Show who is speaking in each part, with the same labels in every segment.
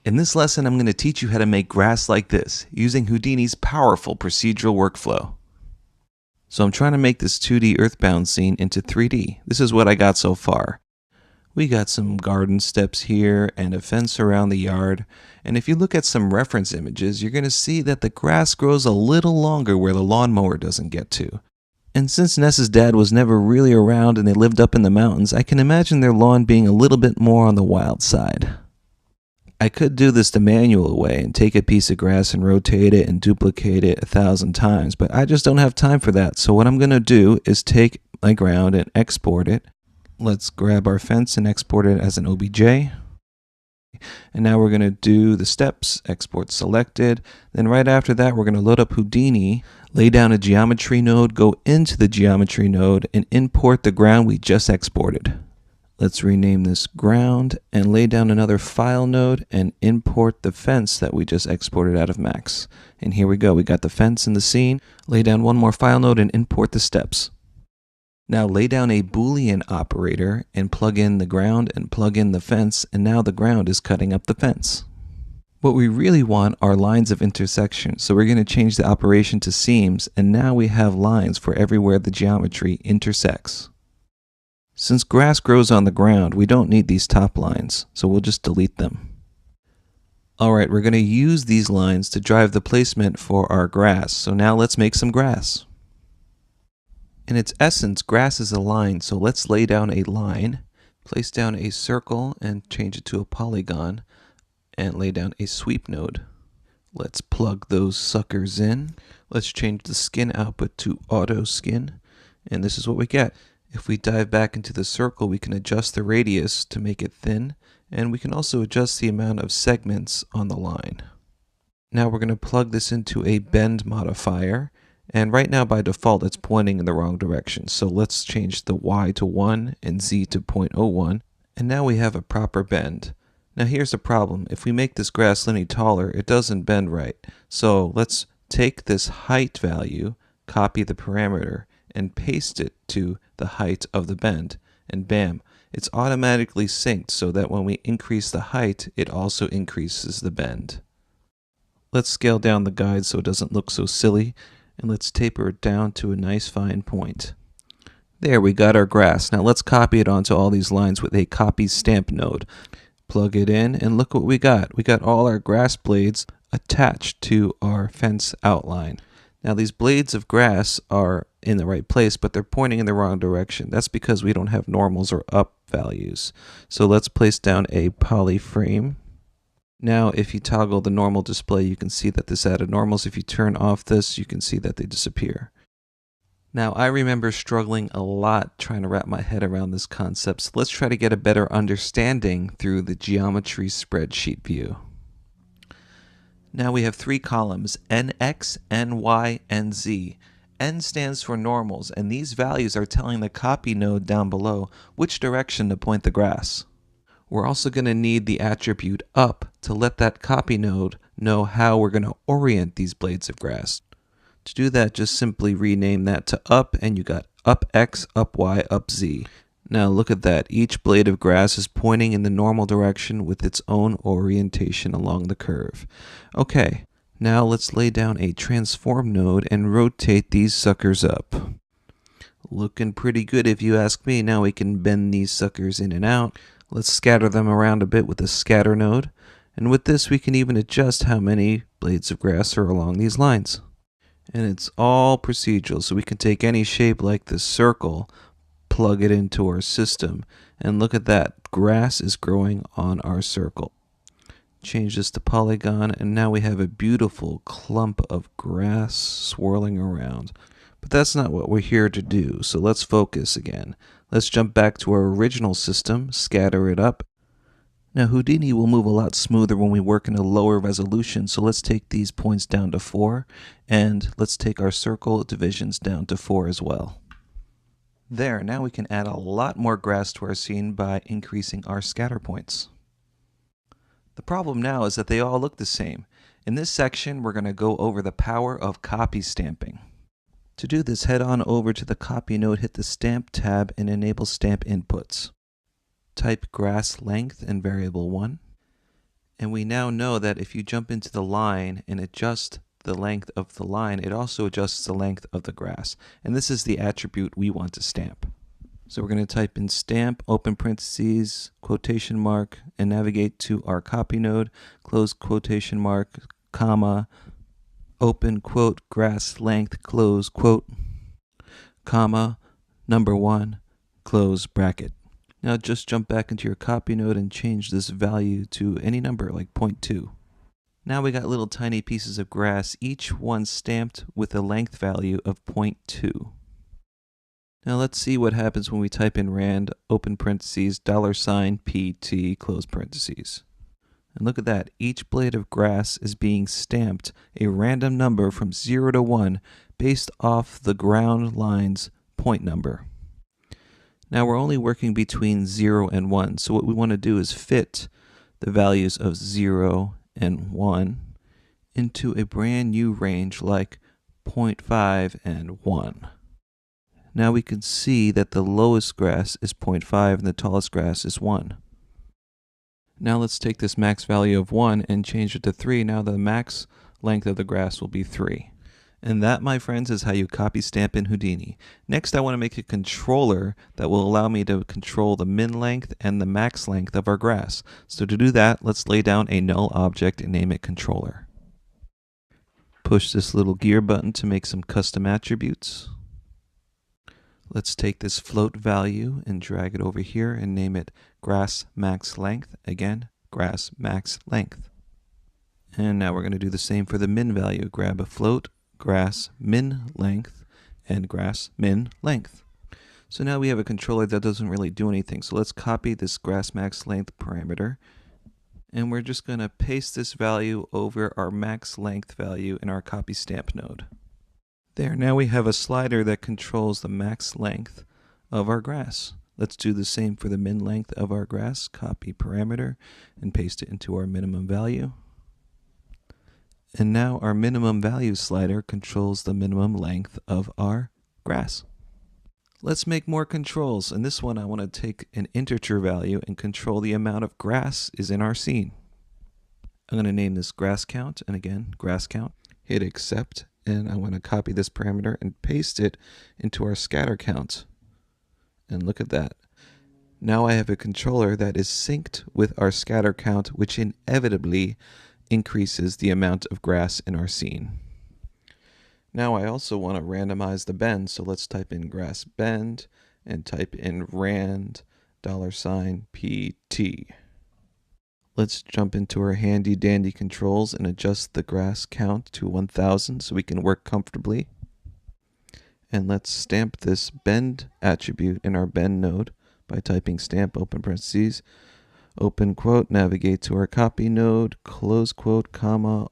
Speaker 1: In this lesson, I'm going to teach you how to make grass like this using Houdini's powerful procedural workflow. So I'm trying to make this 2D Earthbound scene into 3D. This is what I got so far. We got some garden steps here and a fence around the yard. And if you look at some reference images, you're going to see that the grass grows a little longer where the lawnmower doesn't get to. And since Ness's dad was never really around and they lived up in the mountains, I can imagine their lawn being a little bit more on the wild side. I could do this the manual way and take a piece of grass and rotate it and duplicate it 1,000 times, but I just don't have time for that. So what I'm going to do is take my ground and export it. Let's grab our fence and export it as an OBJ. And now we're going to do the steps, export selected. Then right after that, we're going to load up Houdini, lay down a geometry node, go into the geometry node, and import the ground we just exported. Let's rename this ground and lay down another file node and import the fence that we just exported out of Max. And here we go. We got the fence in the scene. Lay down one more file node and import the steps. Now lay down a Boolean operator and plug in the ground and plug in the fence, and now the ground is cutting up the fence. What we really want are lines of intersection, so we're going to change the operation to seams, and now we have lines for everywhere the geometry intersects. Since grass grows on the ground, we don't need these top lines, so we'll just delete them. Alright, we're going to use these lines to drive the placement for our grass, so now let's make some grass. In its essence, grass is a line, so let's lay down a line, place down a circle and change it to a polygon, and lay down a sweep node. Let's plug those suckers in. Let's change the skin output to auto skin, and this is what we get. If we dive back into the circle, we can adjust the radius to make it thin, and we can also adjust the amount of segments on the line. Now we're going to plug this into a bend modifier, and right now by default it's pointing in the wrong direction. So let's change the Y to 1 and Z to 0.01, and now we have a proper bend. Now here's the problem. If we make this grass linear taller, it doesn't bend right. So let's take this height value, copy the parameter, and paste it to the height of the bend, and bam, it's automatically synced so that when we increase the height, it also increases the bend. Let's scale down the guide so it doesn't look so silly, and let's taper it down to a nice fine point. There, we got our grass. Now let's copy it onto all these lines with a copy stamp node. Plug it in, and look what we got. We got all our grass blades attached to our fence outline. Now these blades of grass are in the right place, but they're pointing in the wrong direction. That's because we don't have normals or up values. So let's place down a poly frame. Now if you toggle the normal display, you can see that this added normals. If you turn off this, you can see that they disappear. Now I remember struggling a lot trying to wrap my head around this concept, so let's try to get a better understanding through the geometry spreadsheet view. Now we have three columns, NX, NY, and Z. N stands for normals, and these values are telling the copy node down below which direction to point the grass. We're also going to need the attribute up to let that copy node know how we're going to orient these blades of grass. To do that, just simply rename that to up, and you got up X, up Y, up Z. Now look at that. Each blade of grass is pointing in the normal direction with its own orientation along the curve. Okay, now let's lay down a transform node and rotate these suckers up. Looking pretty good if you ask me. Now we can bend these suckers in and out. Let's scatter them around a bit with a scatter node. And with this we can even adjust how many blades of grass are along these lines. And it's all procedural, so we can take any shape like this circle, plug it into our system, and look at that, grass is growing on our circle. Change this to polygon, and now we have a beautiful clump of grass swirling around. But that's not what we're here to do, so let's focus again. Let's jump back to our original system, scatter it up. Now Houdini will move a lot smoother when we work in a lower resolution, so let's take these points down to 4, and let's take our circle divisions down to 4 as well. There, now we can add a lot more grass to our scene by increasing our scatter points. The problem now is that they all look the same. In this section, we're going to go over the power of copy stamping. To do this, head on over to the copy node, hit the stamp tab, and enable stamp inputs. Type grass length in variable 1, And we now know that if you jump into the line and adjust the length of the line, it also adjusts the length of the grass. And this is the attribute we want to stamp. So we're going to type in stamp, open parentheses, quotation mark, and navigate to our copy node, close quotation mark, comma, open quote, grass length, close quote, comma, number 1, close bracket. Now just jump back into your copy node and change this value to any number like 0.2. Now we got little tiny pieces of grass, each one stamped with a length value of 0.2. Now let's see what happens when we type in rand, open parentheses, $PT, close parentheses. And look at that, each blade of grass is being stamped a random number from 0 to 1 based off the ground line's point number. Now we're only working between 0 and 1, so what we want to do is fit the values of 0 and 1 into a brand new range like 0.5 and 1. Now we can see that the lowest grass is 0.5 and the tallest grass is 1. Now let's take this max value of 1 and change it to 3. Now the max length of the grass will be 3. And that, my friends, is how you copy stamp in Houdini. Next, I want to make a controller that will allow me to control the min length and the max length of our grass. So to do that, let's lay down a null object and name it controller. Push this little gear button to make some custom attributes. Let's take this float value and drag it over here and name it grass max length. Again, grass max length. And now we're going to do the same for the min value. Grab a float, grass min length, and grass min length. So now we have a controller that doesn't really do anything. So let's copy this grass max length parameter, and we're just going to paste this value over our max length value in our copy stamp node. There, now we have a slider that controls the max length of our grass. Let's do the same for the min length of our grass. Copy parameter and paste it into our minimum value. And now our minimum value slider controls the minimum length of our grass. Let's make more controls. In this one, I want to take an integer value and control the amount of grass is in our scene. I'm going to name this grass count, and again, grass count. Hit accept, and I want to copy this parameter and paste it into our scatter count. And look at that. Now I have a controller that is synced with our scatter count, which inevitably increases the amount of grass in our scene. Now I also want to randomize the bend, so let's type in grass bend and type in rand $PT. Let's jump into our handy dandy controls and adjust the grass count to 1000 so we can work comfortably. And let's stamp this bend attribute in our bend node by typing stamp open parentheses, open quote, navigate to our copy node, close quote, comma,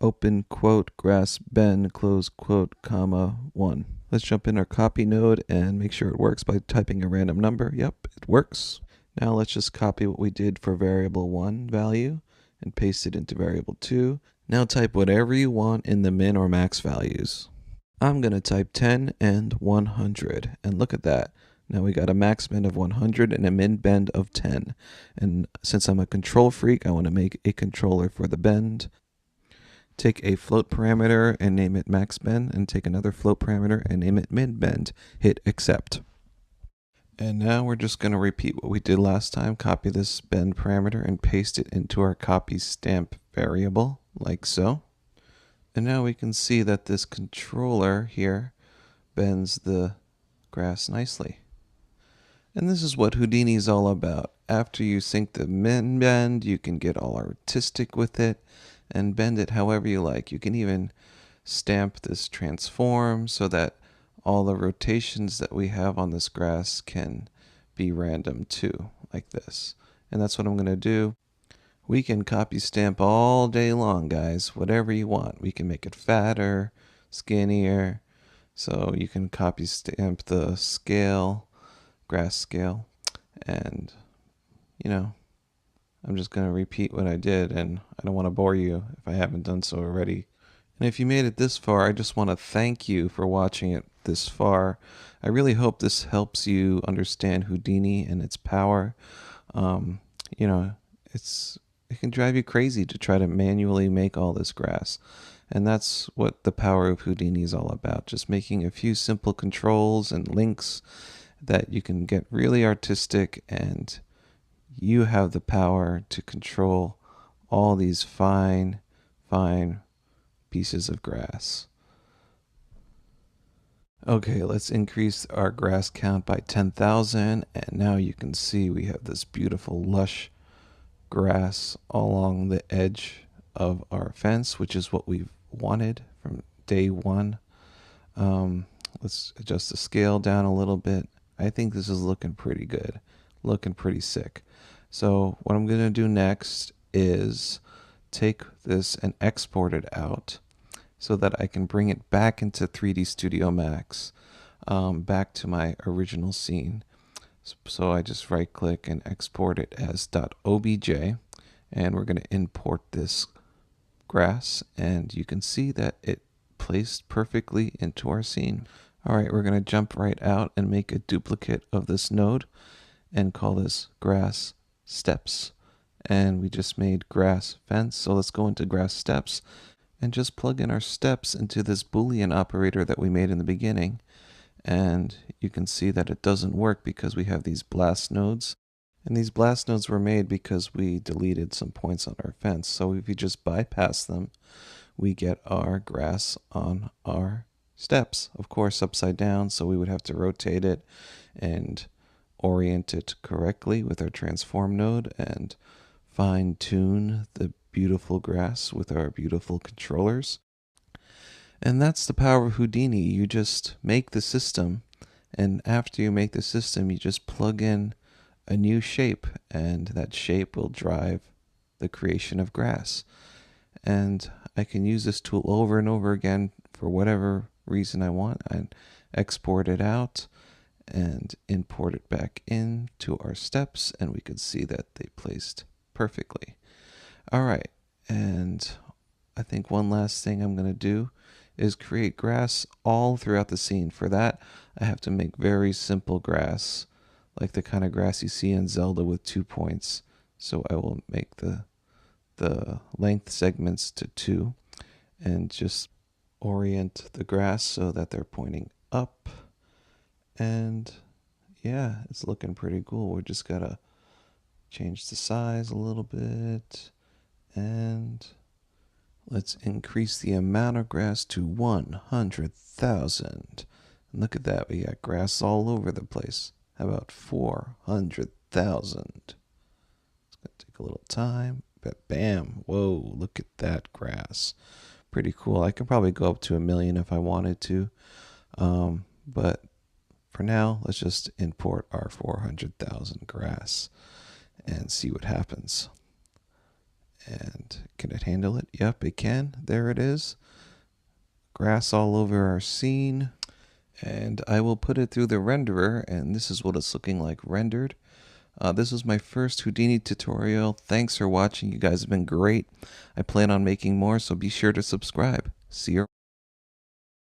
Speaker 1: open quote, grass bend, close quote, comma, 1. Let's jump in our copy node and make sure it works by typing a random number. Yep, it works. Now let's just copy what we did for variable 1 value and paste it into variable 2. Now type whatever you want in the min or max values. I'm going to type 10 and 100, and look at that. Now we got a max bend of 100 and a min bend of 10. And since I'm a control freak, I want to make a controller for the bend. Take a float parameter and name it max bend, and take another float parameter and name it min bend. Hit accept. And now we're just going to repeat what we did last time. Copy this bend parameter and paste it into our copy stamp variable, like so. And now we can see that this controller here bends the grass nicely. And this is what Houdini is all about. After you sync the min bend, you can get all artistic with it and bend it however you like. You can even stamp this transform so that all the rotations that we have on this grass can be random too, like this. And that's what I'm going to do. We can copy stamp all day long, guys, whatever you want. We can make it fatter, skinnier. So you can copy stamp the scale, grass scale. And, you know, I'm just going to repeat what I did, and I don't want to bore you if I haven't done so already. And if you made it this far, I just want to thank you for watching it this far. I really hope this helps you understand Houdini and its power. You know, it's it can drive you crazy to try to manually make all this grass. And that's what the power of Houdini is all about. Just making a few simple controls and links that you can get really artistic, and you have the power to control all these fine, fine pieces of grass. Okay, let's increase our grass count by 10,000, and now you can see we have this beautiful lush grass all along the edge of our fence, which is what we've wanted from day one. Let's adjust the scale down a little bit. I think this is looking pretty good, looking pretty sick. So what I'm going to do next is take this and export it out so that I can bring it back into 3D Studio Max, back to my original scene. So I just right click and export it as .obj, and we're going to import this grass, and you can see that it placed perfectly into our scene. All right, we're going to jump right out and make a duplicate of this node and call this grass steps. And we just made grass fence, so let's go into grass steps and just plug in our steps into this Boolean operator that we made in the beginning. And you can see that it doesn't work because we have these blast nodes. And these blast nodes were made because we deleted some points on our fence. So if you just bypass them, we get our grass on our steps. Of course, upside down, so we would have to rotate it and orient it correctly with our transform node and fine tune the beautiful grass with our beautiful controllers. And that's the power of Houdini. You just make the system, and after you make the system, you just plug in a new shape, and that shape will drive the creation of grass. And I can use this tool over and over again for whatever reason I want. I export it out and import it back into our steps, and we can see that they placed perfectly. All right, and I think one last thing I'm going to do is create grass all throughout the scene. For that, I have to make very simple grass, like the kind of grass you see in Zelda with 2 points. So I will make the length segments to 2 and just orient the grass so that they're pointing up. And yeah, it's looking pretty cool. We just gotta change the size a little bit, and let's increase the amount of grass to 100,000. And look at that, we got grass all over the place. How about 400,000? It's gonna take a little time, but bam, whoa, look at that grass. Pretty cool. I could probably go up to 1 million if I wanted to, but for now, let's just import our 400,000 grass and see what happens. And can it handle it? Yep, it can. There it is. Grass all over our scene. And I will put it through the renderer, and this is what it's looking like rendered. This was my first Houdini tutorial. Thanks for watching. You guys have been great. I plan on making more, so be sure to subscribe. See you.